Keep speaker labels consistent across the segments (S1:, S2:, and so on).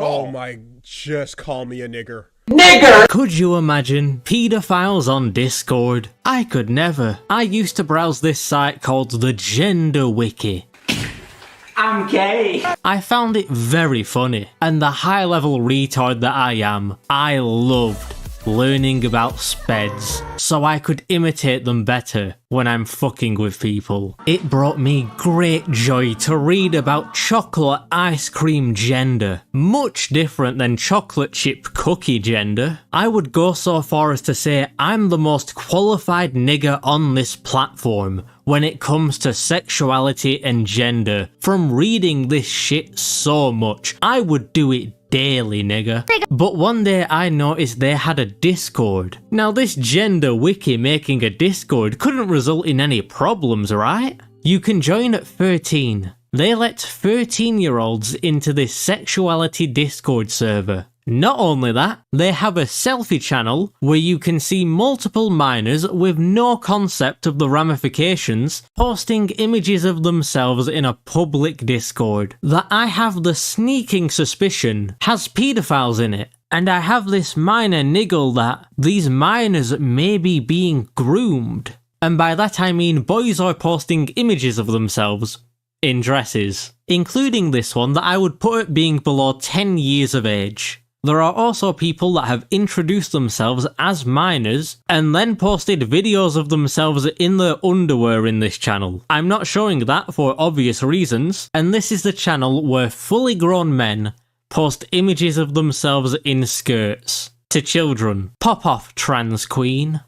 S1: Oh my, just call me a nigger.
S2: Nigger! Could you imagine pedophiles on Discord? I could never. I used to browse this site called the Gender Wiki. I'm gay. I found it very funny, and the high-level retard that I am, I loved learning about speds, so I could imitate them better when I'm fucking with people. It brought me great joy to read about chocolate ice cream gender, much different than chocolate chip cookie gender. I would go so far as to say I'm the most qualified nigger on this platform when it comes to sexuality and gender. From reading this shit so much, I would do it daily, nigga. But one day I noticed they had a Discord. Now this gender wiki making a Discord couldn't result in any problems, right? You can join at 13. They let 13-year-olds into this sexuality Discord server. Not only that, they have a selfie channel where you can see multiple minors with no concept of the ramifications posting images of themselves in a public Discord that I have the sneaking suspicion has pedophiles in it. And I have this minor niggle that these minors may be being groomed. And by that I mean boys are posting images of themselves in dresses, including this one that I would put at being below 10 years of age. There are also people that have introduced themselves as minors and then posted videos of themselves in their underwear in this channel. I'm not showing that for obvious reasons, and this is the channel where fully grown men post images of themselves in skirts to children. Pop off, trans queen.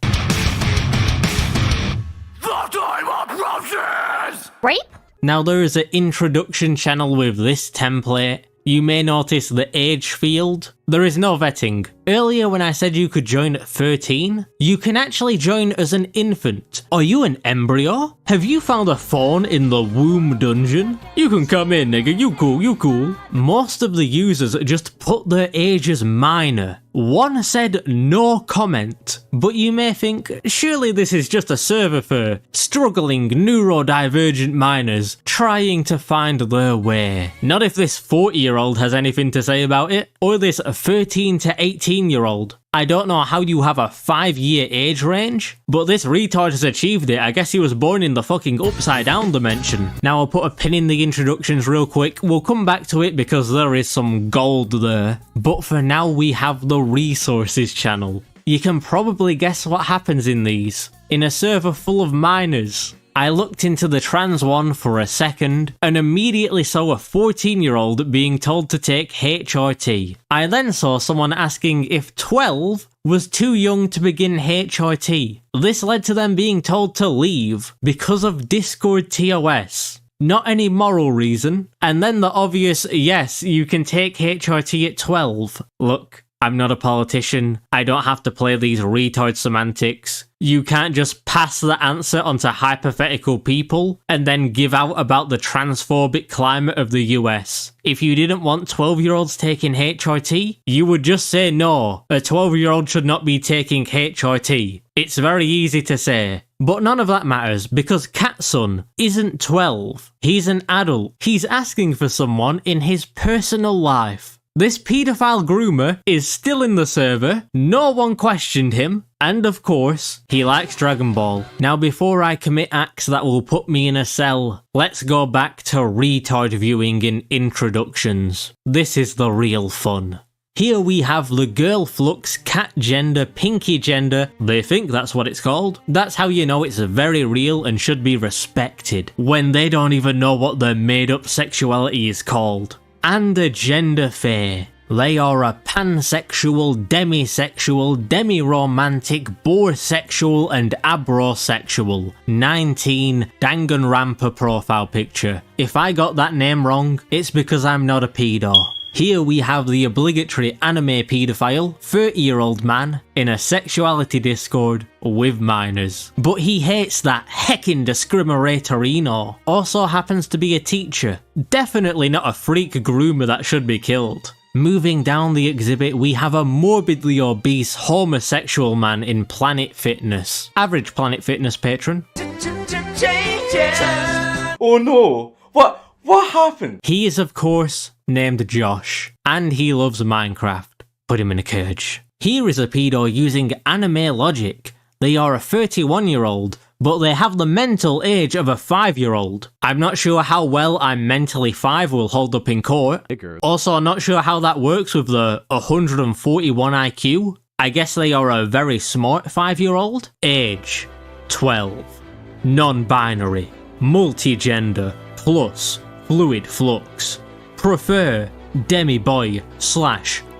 S3: Rape?
S2: Now there is an introduction channel with this template. You may notice the age field. There is no vetting. Earlier when I said you could join at 13, you can actually join as an infant. Are you an embryo? Have you found a phone in the womb dungeon? You can come in, nigga, you cool, you cool. Most of the users just put their age as minor. One said no comment, but you may think, surely this is just a server for struggling neurodivergent minors trying to find their way. Not if this 40-year-old has anything to say about it, or this 13 to 18-year-old. I don't know how you have a 5-year age range, but this retard has achieved it. I guess he was born in the fucking upside down dimension. Now I'll put a pin in the introductions real quick. We'll come back to it because there is some gold there. But for now we have the resources channel. You can probably guess what happens in these. In a server full of minors, I looked into the trans one for a second and immediately saw a 14-year-old being told to take HRT. I then saw someone asking if 12 was too young to begin HRT. This led to them being told to leave because of Discord TOS. Not any moral reason. And then the obvious, yes, you can take HRT at 12. Look, I'm not a politician. I don't have to play these retard semantics. You can't just pass the answer onto hypothetical people and then give out about the transphobic climate of the US. If you didn't want 12-year-olds taking HRT, you would just say no, a 12-year-old should not be taking HRT. It's very easy to say. But none of that matters because Catson isn't 12. He's an adult. He's asking for someone in his personal life. This paedophile groomer is still in the server, no one questioned him, and of course, he likes Dragon Ball. Now before I commit acts that will put me in a cell, let's go back to retard viewing in introductions. This is the real fun. Here we have the girl flux, cat gender, pinky gender, they think that's what it's called. That's how you know it's very real and should be respected, when they don't even know what their made up sexuality is called. And a gender fair. They are a pansexual, demisexual, demi-romantic, boresexual and abrosexual. 19 Danganronpa profile picture. If I got that name wrong, it's because I'm not a pedo. Here we have the obligatory anime paedophile, 30-year-old man, in a sexuality Discord with minors. But he hates that heckin' discriminatorino. Also happens to be a teacher. Definitely not a freak groomer that should be killed. Moving down the exhibit, we have a morbidly obese homosexual man in Planet Fitness. Average Planet Fitness patron.
S4: Oh no! What happened?
S2: He is, of course, named Josh. and he loves Minecraft. Put him in a cage. Here is a pedo using anime logic. They are a 31-year-old, but they have the mental age of a 5-year-old. I'm not sure how well I'm mentally 5 will hold up in court. Also, not sure how that works with the 141 IQ. I guess they are a very smart 5-year-old. Age, 12. Non-binary. Multi-gender. Plus, fluid flux. Prefer, demi-boy /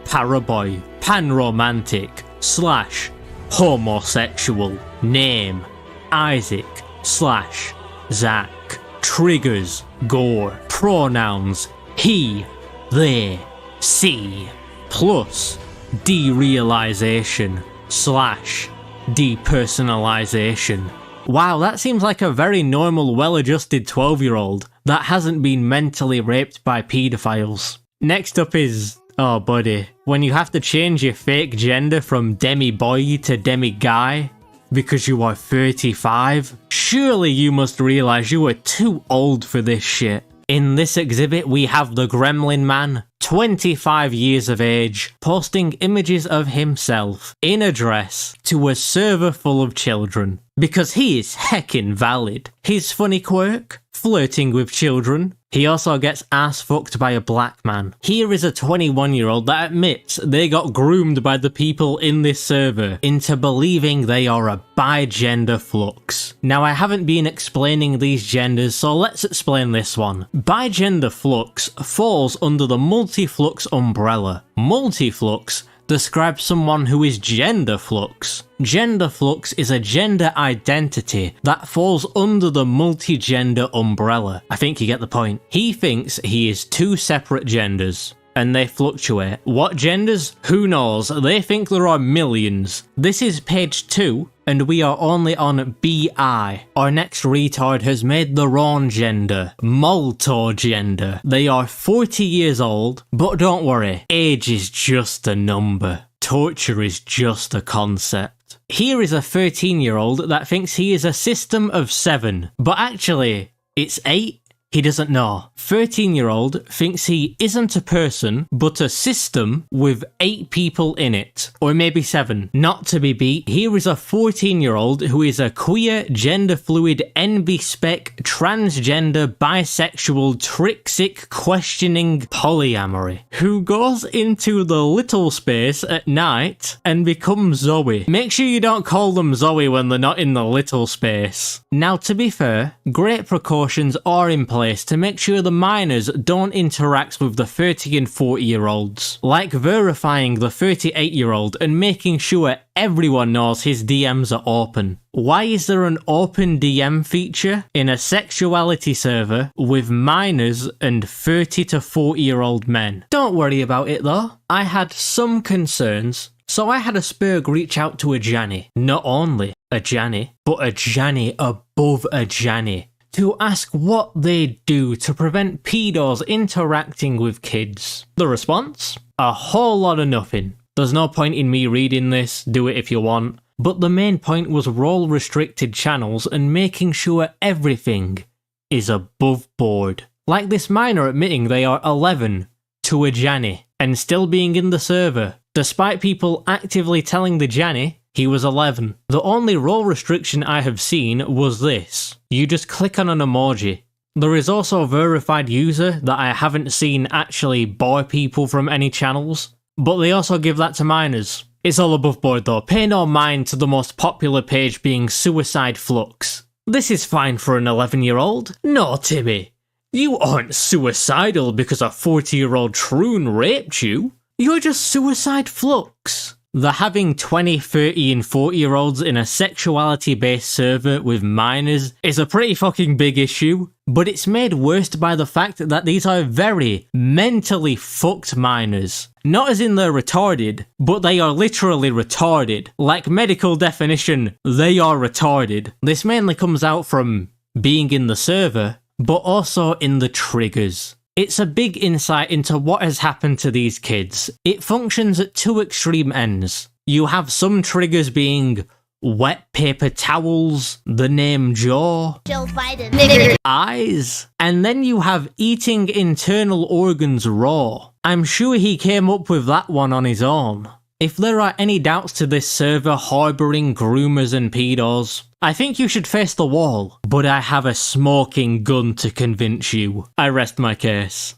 S2: paraboy. Pan-romantic / homosexual. Name, Isaac / Zach. Triggers, gore. Pronouns, he, they, she. Plus, derealization / depersonalization. Wow, that seems like a very normal, well-adjusted 12-year-old that hasn't been mentally raped by paedophiles. Next up is... oh buddy, when you have to change your fake gender from demi-boy to demi-guy because you are 35, surely you must realise you are too old for this shit. In this exhibit we have the Gremlin Man, 25 years of age, posting images of himself in a dress to a server full of children. Because he is heckin' valid. His funny quirk? Flirting with children. He also gets ass fucked by a black man. Here is a 21-year-old that admits they got groomed by the people in this server into believing they are a bi-gender flux. Now I haven't been explaining these genders, so let's explain this one. Bi-gender flux falls under the multi-flux umbrella. Multi-flux describes someone who is gender flux. Gender flux is a gender identity that falls under the multi-gender umbrella. I think you get the point. He thinks he is two separate genders, and they fluctuate. What genders? Who knows? They think there are millions. This is page 2, and we are only on BI. Our next retard has made their own gender. Multo-gender. They are 40 years old, but don't worry, age is just a number. Torture is just a concept. Here is a 13-year-old that thinks he is a system of 7, but actually, it's 8. He doesn't know. 13-year-old thinks he isn't a person, but a system with 8 people in it. Or maybe 7. Not to be beat, here is a 14-year-old who is a queer, gender-fluid, NB-spec, transgender, bisexual, trixic, questioning polyamory, who goes into the little space at night and becomes Zoe. Make sure you don't call them Zoe when they're not in the little space. Now, to be fair, great precautions are in place to make sure the minors don't interact with the 30 and 40-year-olds, like verifying the 38-year-old and making sure everyone knows his DMs are open. Why is there an open DM feature in a sexuality server with minors and 30 to 40-year-old men? Don't worry about it though. I had some concerns, so I had a Spurg reach out to a Janny. Not only a Janny, but a Janny above a Janny, to ask what they do to prevent pedos interacting with kids. The response? A whole lot of nothing. There's no point in me reading this, do it if you want, but the main point was role restricted channels and making sure everything is above board. Like this minor admitting they are 11 to a Janny and still being in the server, despite people actively telling the Janny he was 11. The only role restriction I have seen was this. You just click on an emoji. There is also a verified user that I haven't seen actually bore people from any channels, but they also give that to minors. It's all above board though. Pay no mind to the most popular page being Suicide Flux. This is fine for an 11-year-old. No, Timmy. You aren't suicidal because a 40-year-old troon raped you. You're just Suicide Flux. The having 20, 30 and 40-year-olds in a sexuality-based server with minors is a pretty fucking big issue, but it's made worse by the fact that these are very mentally fucked minors. Not as in they're retarded, but they are literally retarded. Like medical definition, they are retarded. This mainly comes out from being in the server, but also in the triggers. It's a big insight into what has happened to these kids. It functions at two extreme ends. You have some triggers being wet paper towels, the name Joe,
S3: Joe Biden,
S2: eyes, and then you have eating internal organs raw. I'm sure he came up with that one on his own. If there are any doubts to this server harbouring groomers and pedos, I think you should face the wall, but I have a smoking gun to convince you. I rest my case.